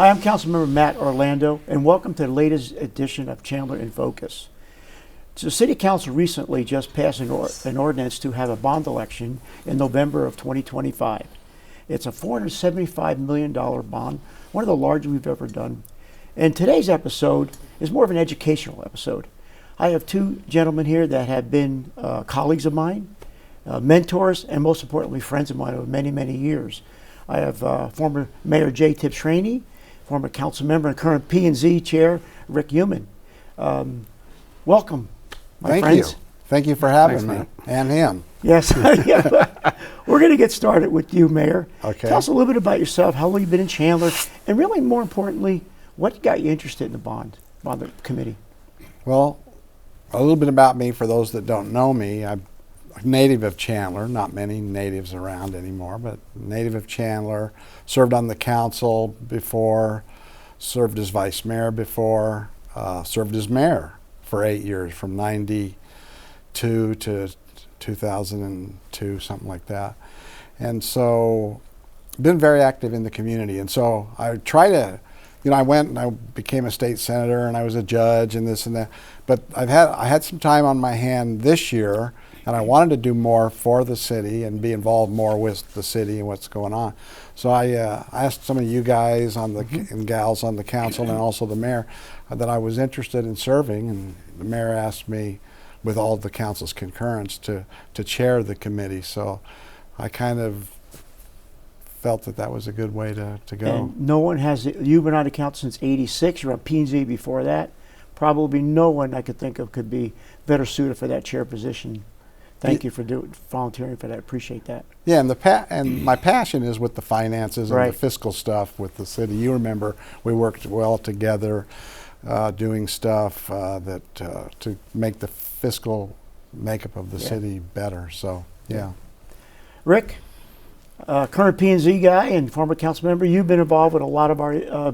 Hi, I'm Councilmember Matt Orlando, and welcome to the latest edition of Chandler in Focus. So the City Council recently just passed an ordinance to have a bond election in November of 2025. It's a $475 million bond, one of the largest we've ever done. And today's episode is more of an educational episode. I have two gentlemen here that have been colleagues of mine, mentors, and most importantly, friends of mine over many, many years. I have former Mayor Jay Tibshraeny, former council member and current P&Z chair, Rick Heumann. Welcome, my friends. Thank you for having me, and him. Yes. We're going to get started with you, Mayor. Okay. Tell us a little bit about yourself, how long you've been in Chandler, and really more importantly, what got you interested in the bond committee? Well, a little bit about me for those that don't know me. I'm a native of Chandler, not many natives around anymore, but native of Chandler, served on the council before, served as vice mayor before, served as mayor for 8 years, from 92 to 2002, something like that. And so been very active in the community. And so I try to, I went and I became a state senator and I was a judge and this and that. But I had some time on my hand this year, and I wanted to do more for the city and be involved more with the city and what's going on. So I asked some of you guys on the and gals on the council and also the mayor that I was interested in serving, and the mayor asked me, with all of the council's concurrence, to chair the committee. So I kind of felt that was a good way to go. And no one has, you've been on the council since '86, you're on P&Z before that. Probably no one I could think of could be better suited for that chair position. Thank you for volunteering for that. Appreciate that. Yeah, and my passion is with the finances and the fiscal stuff with the city. You remember we worked well together, doing stuff to make the fiscal makeup of the city better. So yeah. Rick, current P&Z guy and former council member, you've been involved with a lot of our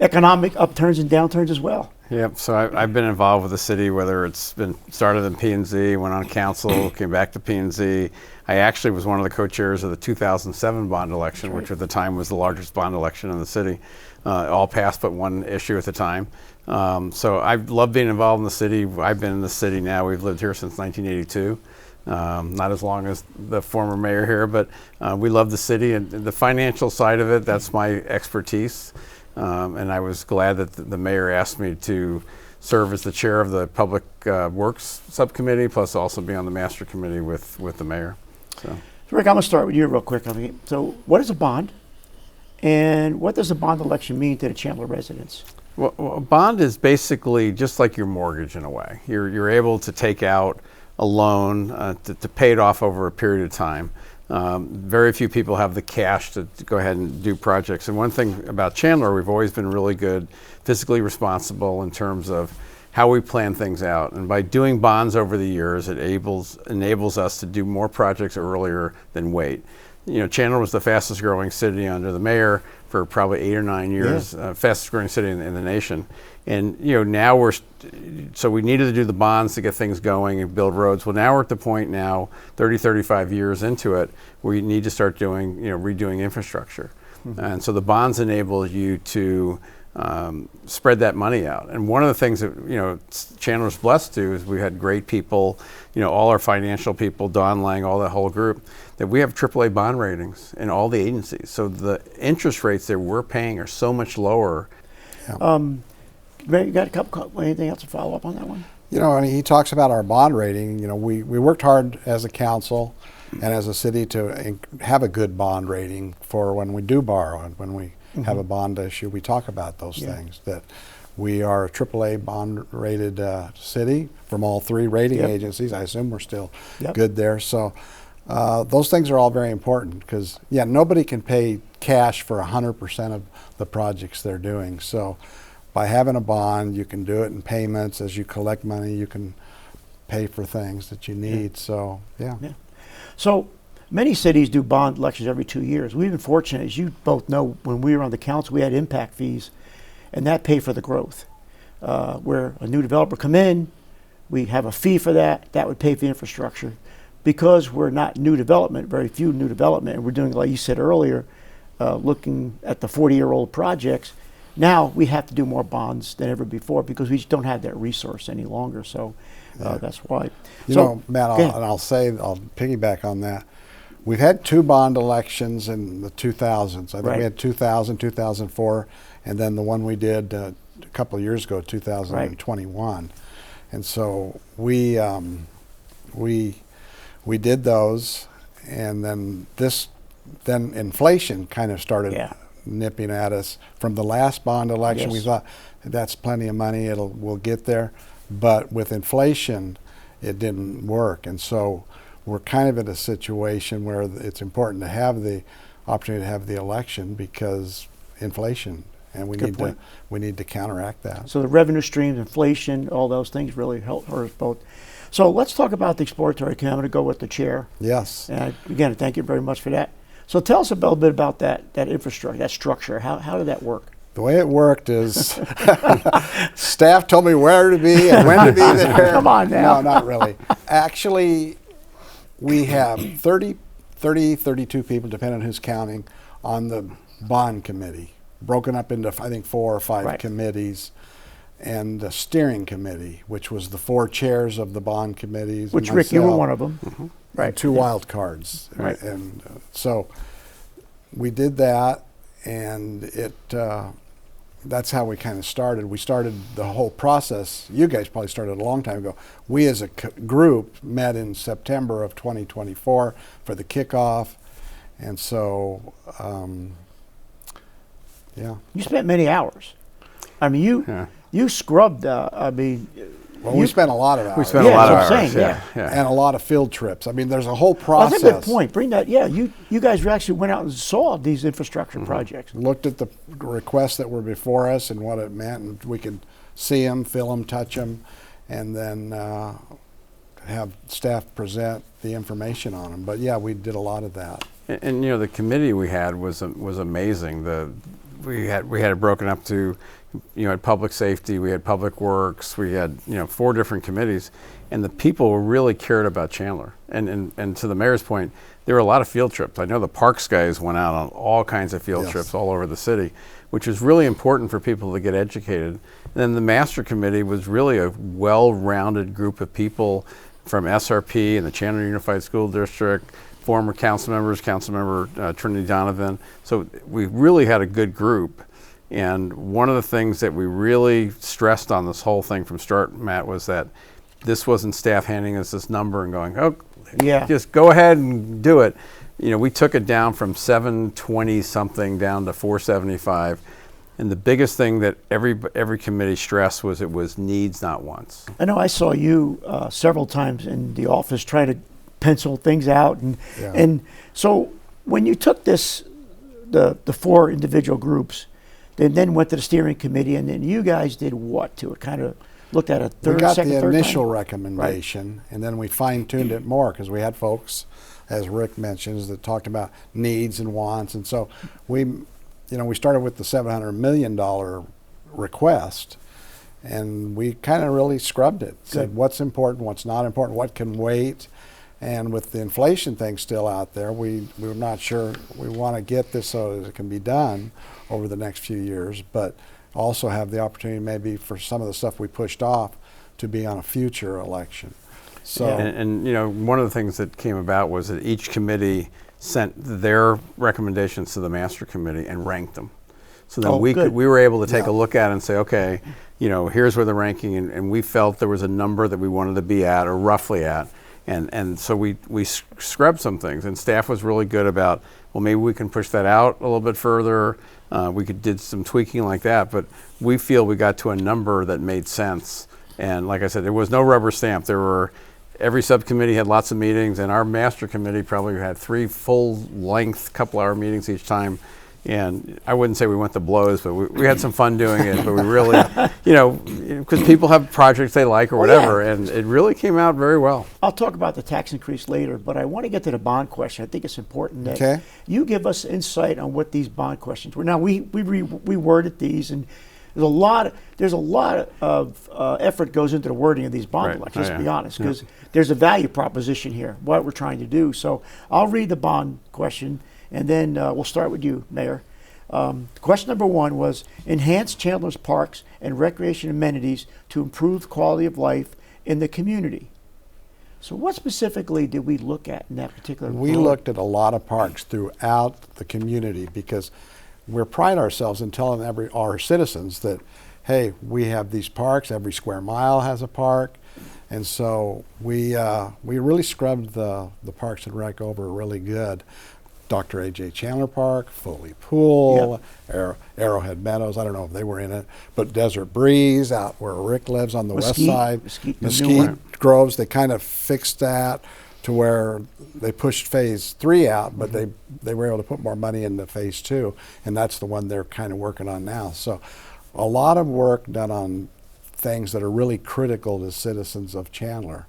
economic upturns and downturns as well. Yep, so I've been involved with the city, whether it's been started in P&Z, went on council, came back to P&Z. I actually was one of the co-chairs of the 2007 bond election, which at the time was the largest bond election in the city. All passed but one issue at the time. So I've loved being involved in the city. I've been in the city now. We've lived here since 1982. Not as long as the former mayor here, but we love the city, and the financial side of it, that's my expertise. And I was glad that the mayor asked me to serve as the chair of the Public Works Subcommittee, plus also be on the Master Committee with the mayor. So Rick, I'm going to start with you real quick. So what is a bond? And what does a bond election mean to the Chandler residents? Well, a bond is basically just like your mortgage in a way. You're able to take out a loan to pay it off over a period of time. Very few people have the cash to go ahead and do projects. And one thing about Chandler, we've always been really good, fiscally responsible in terms of how we plan things out. And by doing bonds over the years, it enables us to do more projects earlier than wait. Chandler was the fastest growing city under the mayor for probably 8 or 9 years, fastest growing city in the nation. And now so we needed to do the bonds to get things going and build roads. Well, now we're at the point now, 30, 35 years into it, where you need to start doing, redoing infrastructure. And so the bonds enable you to spread that money out. And one of the things that, Chandler's blessed to is we had great people, all our financial people, Don Lang, all that whole group, that we have AAA bond ratings in all the agencies. So the interest rates that we're paying are so much lower. Yeah. You got anything else to follow up on that one? And he talks about our bond rating. We worked hard as a council and as a city to have a good bond rating for when we do borrow and when we have a bond issue. We talk about those things, that we are a AAA bond rated city from all three rating agencies. I assume we're still good there. So those things are all very important because, nobody can pay cash for 100% of the projects they're doing. So by having a bond, you can do it in payments. As you collect money, you can pay for things that you need. So, So many cities do bond elections every 2 years. We've been fortunate, as you both know, when we were on the council, we had impact fees, and that paid for the growth. Where a new developer come in, we have a fee for that. That would pay for the infrastructure. Because we're not new development, very few new development, and we're doing, like you said earlier, looking at the 40-year-old projects, now we have to do more bonds than ever before because we just don't have that resource any longer. So that's why. You know, Matt, I'll piggyback on that. We've had 2 bond elections in the 2000s. I think we had 2000, 2004, and then the one we did a couple of years ago, 2021. Right. And so we did those, and then inflation kind of started nipping at us from the last bond election. We thought that's plenty of money, we'll get there, but with inflation it didn't work. And so we're kind of in a situation where it's important to have the opportunity to have the election because inflation, and we need to counteract that. So the revenue streams, inflation, all those things really help us both. So let's talk about the exploratory committee. I'm going to go with the chair. Yes. And again, thank you very much for that. So tell us a little bit about that infrastructure, that structure. How did that work? The way it worked is staff told me where to be and when to be there. Come on now. No, not really. Actually, we have 32 people, depending on who's counting, on the bond committee, broken up into, I think, 4 or 5 committees, and the steering committee, which was the 4 chairs of the bond committees. Which, Rick, you were one of them. Mm-hmm. Right. 2 wild cards. Right. And so we did that, and that's how we kind of started. We started the whole process. You guys probably started a long time ago. We as a group met in September of 2024 for the kickoff. And so, You spent many hours. I mean, you scrubbed, well, we spent a lot of hours. We spent a lot of hours, and a lot of field trips. I mean, there's a whole process. Well, that's a good point. Bring that, you guys actually went out and saw these infrastructure projects. Looked at the requests that were before us and what it meant, and we could see them, feel them, touch them, and then have staff present the information on them. But yeah, we did a lot of that. And you know, the committee we had was amazing. We had it broken up to, had public safety, we had public works, we had 4 different committees, and the people really cared about Chandler. And to the mayor's point, there were a lot of field trips. I know the parks guys went out on all kinds of field trips all over the city, which is really important for people to get educated. And then the master committee was really a well-rounded group of people from SRP and the Chandler Unified School District, former council members, Councilmember Trinity Donovan. So we really had a good group. And one of the things that we really stressed on this whole thing from start, Matt, was that this wasn't staff handing us this number and going, just go ahead and do it. We took it down from 720 something down to 475. And the biggest thing that every committee stressed was it was needs, not wants. I know I saw you several times in the office trying to pencil things out. And so when you took the 4 individual groups, they then went to the steering committee, and then you guys did what to it? Kind of looked at a third, second, third time? We got the initial recommendation, and then we fine-tuned it more because we had folks, as Rick mentions, that talked about needs and wants. And so we started with the $700 million request, and we kind of really scrubbed it. Said what's important, what's not important, what can wait. And with the inflation thing still out there, we're not sure. We want to get this so that it can be done over the next few years, but also have the opportunity maybe for some of the stuff we pushed off to be on a future election. So, and one of the things that came about was that each committee sent their recommendations to the master committee and ranked them. So then we were able to take a look at it and say, okay, here's where the ranking, and we felt there was a number that we wanted to be at or roughly at. And so we scrubbed some things, and staff was really good about, well, maybe we can push that out a little bit further. We did some tweaking like that, but we feel we got to a number that made sense. And like I said, there was no rubber stamp. Every subcommittee had lots of meetings, and our master committee probably had 3 full-length, couple-hour meetings each time. And I wouldn't say we went to blows, but we had some fun doing it. But we really, because people have projects they like or whatever, and it really came out very well. I'll talk about the tax increase later, but I want to get to the bond question. I think it's important that you give us insight on what these bond questions were. Now, we worded these, and there's a lot of effort goes into the wording of these bond elections, let's be honest, because there's a value proposition here, what we're trying to do. So I'll read the bond question, And then we'll start with you, Mayor. Question number 1 was enhance Chandler's parks and recreation amenities to improve the quality of life in the community. So what specifically did we look at in that particular We report? looked at a lot of parks throughout the community because we pride ourselves in telling our citizens that, hey, we have these parks, every square mile has a park. And so we really scrubbed the Parks and Rec over really good. Dr. A.J. Chandler Park, Foley Pool, Arrowhead Meadows, I don't know if they were in it, but Desert Breeze out where Rick lives on the west side. Mesquite Groves, they kind of fixed that to where they pushed phase 3 out, but they were able to put more money into phase 2, and that's the one they're kind of working on now. So a lot of work done on things that are really critical to citizens of Chandler.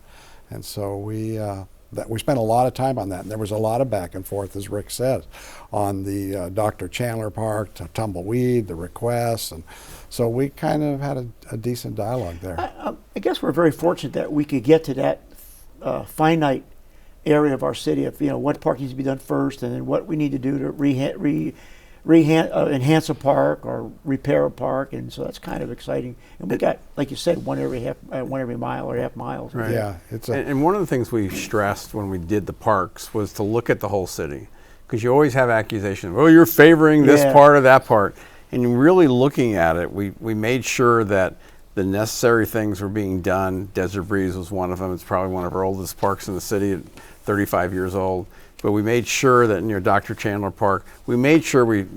And so we spent a lot of time on that. And there was a lot of back and forth, as Rick said, on the Dr. Chandler Park, Tumbleweed, the requests. And so we kind of had a decent dialogue there. I guess we're very fortunate that we could get to that finite area of our city of, what park needs to be done first and then what we need to do to enhance a park or repair a park. And so that's kind of exciting. And we got, like you said, one every mile or half mile. Right. Yeah. And one of the things we stressed when we did the parks was to look at the whole city. Because you always have accusations, oh, you're favoring this part or that part. And really looking at it, we made sure that the necessary things were being done. Desert Breeze was one of them. It's probably one of our oldest parks in the city at 35 years old. But we made sure that near Dr. Chandler Park, we made sure it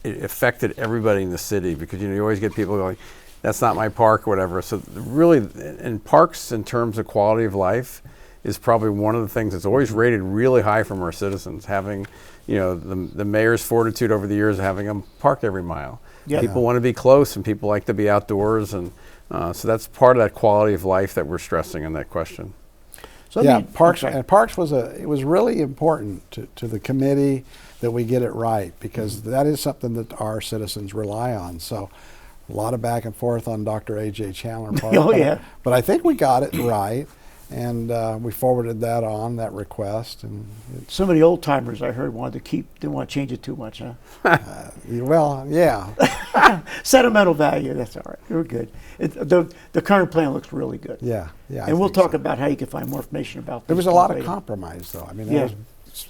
affected everybody in the city, because you always get people going, that's not my park or whatever. So really, in parks, in terms of quality of life, is probably one of the things that's always rated really high from our citizens. Having, the mayor's fortitude over the years of having a park every mile. Yeah. People want to be close, and people like to be outdoors, and so that's part of that quality of life that we're stressing in that question. So parks was really important to the committee that we get it right, because that is something that our citizens rely on. So a lot of back and forth on Dr. A.J. Chandler Park. But I think we got it right, and we forwarded that request. And some of the old timers I heard didn't want to change it too much, huh? Well, yeah. Sentimental value, that's all right. You're good. The current plan looks really good. Yeah. And we'll talk about how you can find more information about this. There was a lot of compromise, though. I mean, there was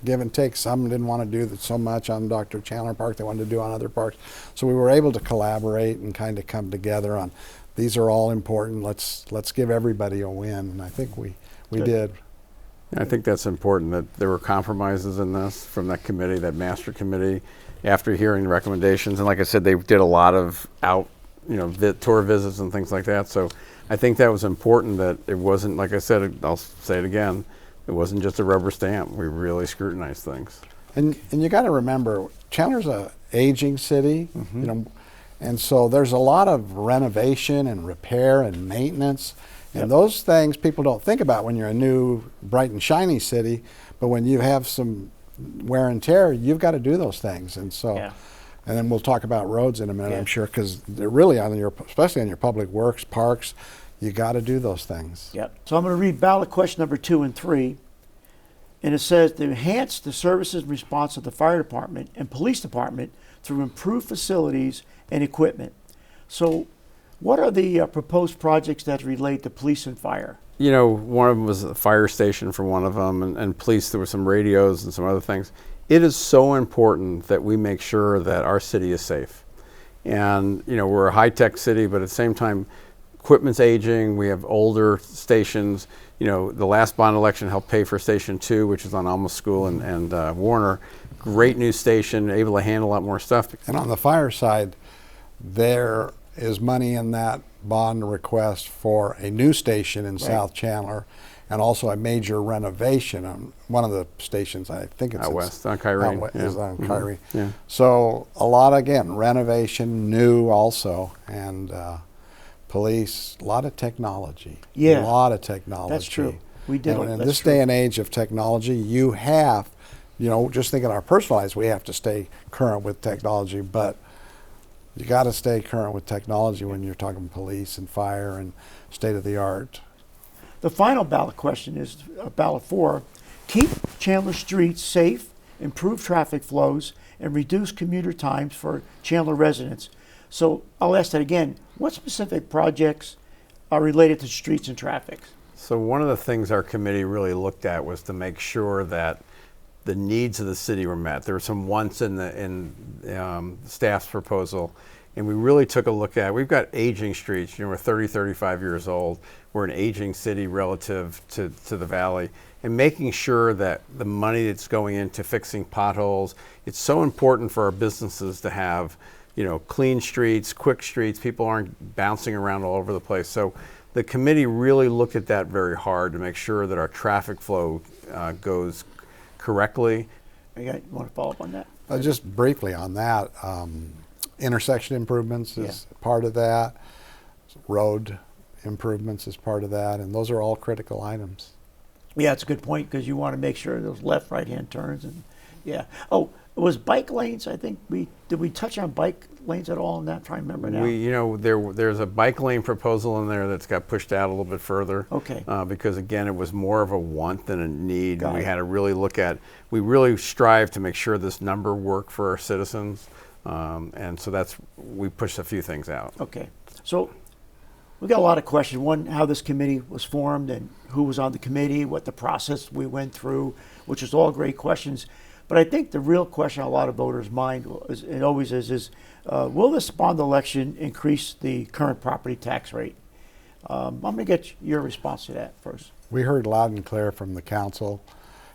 give and take. Some didn't want to do so much on Dr. Chandler Park. They wanted to do on other parks. So we were able to collaborate and kind of come together on, these are all important. Let's give everybody a win. And I think we did. I think that's important, that there were compromises in this from that committee, that master committee, after hearing recommendations. And like I said, they did a lot of tour visits and things like that. So I think that was important, that it wasn't, like I said, I'll say it again, it wasn't just a rubber stamp. We really scrutinized things. And you got to remember, Chandler's a aging city, and so there's a lot of renovation and repair and maintenance. And those things people don't think about when you're a new, bright and shiny city, but when you have some wear and tear, you've got to do those things. And so, and then we'll talk about roads in a minute, I'm sure, because they're really especially on your public works, parks, you got to do those things. Yep. So I'm going to read ballot question number 2 and 3. And it says to enhance the services and response of the fire department and police department through improved facilities and equipment. So what are the proposed projects that relate to police and fire? One of them was a fire station for one of them, and police, there were some radios and some other things. It is so important that we make sure that our city is safe. And, we're a high-tech city, but at the same time, equipment's aging. We have older stations. The last bond election helped pay for Station 2, which is on Alma School and Warner. Great new station, able to handle a lot more stuff. And on the fire side, there is money in that bond request for a new station in South Chandler, and also a major renovation on one of the stations. I think it's out west on Kyrene. Is on Kyrene. Yeah. So a lot, again, renovation, new also, and police, a lot of technology. Yeah. A lot of technology. That's true. We did. And in this day and age of technology, you have, just thinking our personal lives, we have to stay current with technology, but you got to stay current with technology when you're talking police and fire and state of the art. The final ballot question is ballot 4. Keep Chandler streets safe improve traffic flows, and reduce commuter times for Chandler residents. So I'll ask that again. What specific projects are related to streets and traffic? So one of the things our committee really looked at was to make sure that the needs of the city were met. There were some wants in staff's proposal, and we really took a look at, we've got aging streets, we're 30, 35 years old. We're an aging city relative to the valley, and making sure that the money that's going into fixing potholes, it's so important for our businesses to have, clean streets, quick streets, people aren't bouncing around all over the place. So the committee really looked at that very hard to make sure that our traffic flow goes correctly. You want to follow up on that? Just briefly on that, intersection improvements is part of that. Road improvements is part of that, and those are all critical items. Yeah, it's a good point because you want to make sure those left, right-hand turns and Oh, it was bike lanes. I think did we touch on bike lanes at all? I'm not trying to remember now. There's a bike lane proposal in there that's got pushed out a little bit further. Okay. Because again, it was more of a want than a need. Got we it. had to really look at. We really strive to make sure this number worked for our citizens, and so we pushed a few things out. Okay. So we got a lot of questions. One, how this committee was formed and who was on the committee, what the process we went through, which is all great questions. But I think the real question on a lot of voters' mind is, it always is will this bond election increase the current property tax rate? I'm going to get your response to that first. We heard loud and clear from the council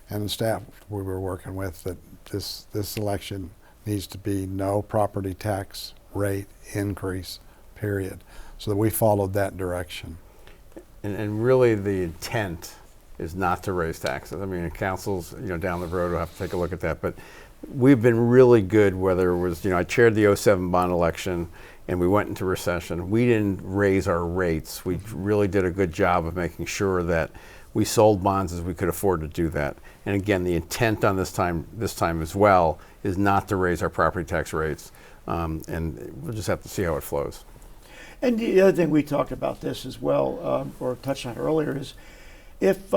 and the staff we were working with that this election needs to be no property tax rate increase, period. So that we followed that direction. And really the intent is not to raise taxes. I mean, councils, down the road will have to take a look at that. But we've been really good, whether it was, I chaired the 07 bond election and we went into recession. We didn't raise our rates. We really did a good job of making sure that we sold bonds as we could afford to do that. And again, the intent on this time as well is not to raise our property tax rates. And we'll just have to see how it flows. And the other thing we talked about this as well, or touched on earlier, is if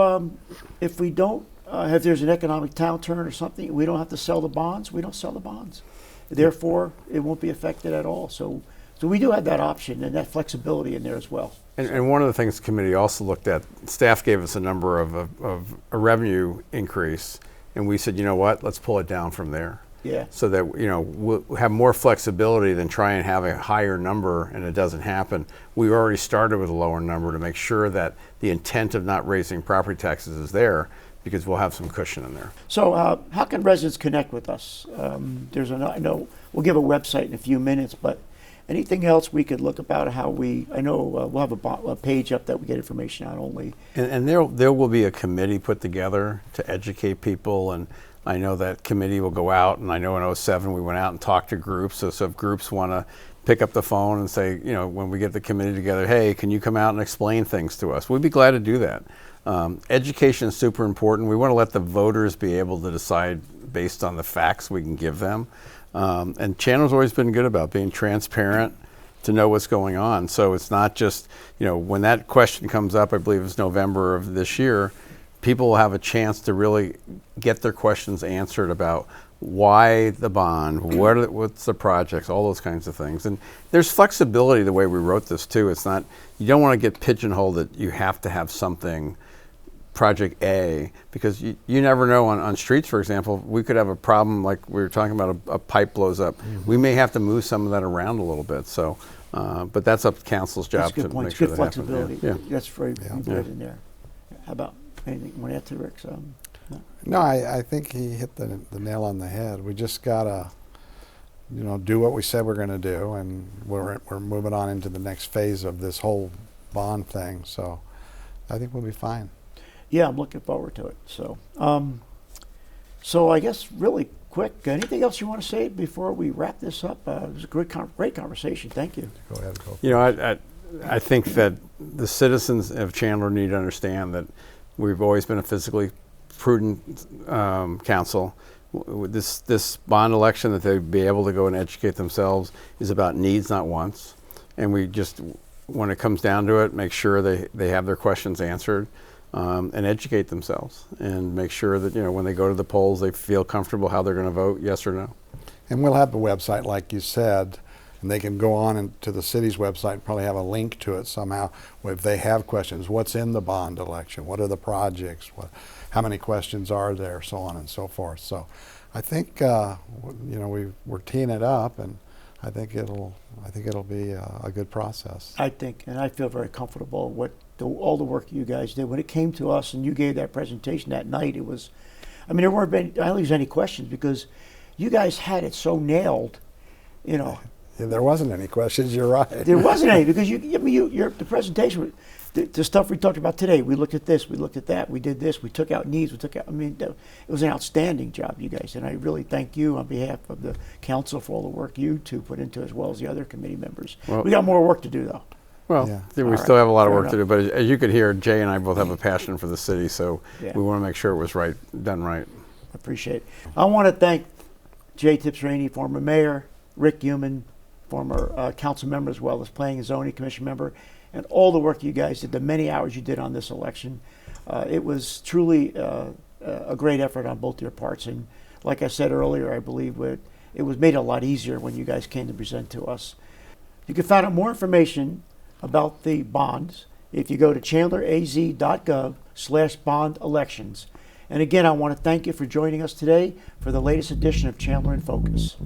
we don't, if there's an economic downturn or something, we don't have to sell the bonds. We don't sell the bonds. Therefore, it won't be affected at all. So we do have that option and that flexibility in there as well. And one of the things the committee also looked at, staff gave us a number of a revenue increase, and we said, you know what, let's pull it down from there. Yeah. So that we'll have more flexibility than try and have a higher number and it doesn't happen. We already started with a lower number to make sure that the intent of not raising property taxes is there, because we'll have some cushion in there. So how can residents connect with us? I know we'll give a website in a few minutes, but anything else we could look about how I know we'll have a page up that we get information on only. And there will be a committee put together to educate people, and I know that committee will go out, and I know in 07 we went out and talked to groups. So if groups want to pick up the phone and say, when we get the committee together, hey, can you come out and explain things to us? We'd be glad to do that. Education is super important. We want to let the voters be able to decide based on the facts we can give them. And Chandler's always been good about being transparent to know what's going on. So it's not just, when that question comes up, I believe it's November of this year, people will have a chance to really get their questions answered about why the bond, what's the projects, all those kinds of things. And there's flexibility the way we wrote this too. It's not, you don't want to get pigeonholed that you have to have something project A, because you never know on streets, for example, we could have a problem like we were talking about, a pipe blows up. Mm-hmm. We may have to move some of that around a little bit. So, but that's up to council's job to make sure that happens. Flexibility. Yeah. That's very good in there. How about anything you want to add to Rick's? No, I think he hit the nail on the head. We just gotta, do what we said we're going to do, and we're moving on into the next phase of this whole bond thing. So, I think we'll be fine. Yeah, I'm looking forward to it. So, so I guess really quick, anything else you want to say before we wrap this up? It was a great conversation. Thank you. Go ahead. I think that the citizens of Chandler need to understand that we've always been a fiscally prudent council. This bond election, that they'd be able to go and educate themselves, is about needs, not wants. And we just, when it comes down to it, make sure they have their questions answered. and educate themselves and make sure that, when they go to the polls, they feel comfortable how they're going to vote, yes or no. And we'll have the website, like you said, and they can go on to the city's website and probably have a link to it somehow. If they have questions, what's in the bond election? What are the projects? How many questions are there? So on and so forth. So I think, we're teeing it up, and I think it'll be a good process. I think, and I feel very comfortable with all the work you guys did. When it came to us and you gave that presentation that night, it was, there weren't I don't think there's any questions because you guys had it so nailed, Yeah, there wasn't any questions. You're right. There wasn't any because the presentation, the stuff we talked about today. We looked at this, we looked at that, we did this, we took out needs, we took out. It was an outstanding job, you guys, and I really thank you on behalf of the council for all the work you two put into, as well as the other committee members. Well, we got more work to do, though. Well, Yeah. we still have a lot of work to do, but as you could hear, Jay and I both have a passion for the city, so Yeah. we want to make sure it was done right. I appreciate it. I want to thank Jay Tibshraeny, former mayor, Rick Heumann, former council member, as well as planning and zoning commission member, and all the work you guys did, the many hours you did on this election. It was truly a great effort on both your parts, and like I said earlier, I believe it was made a lot easier when you guys came to present to us. You can find out more information about the bonds if you go to chandleraz.gov/bond elections. And again, I want to thank you for joining us today for the latest edition of Chandler in Focus.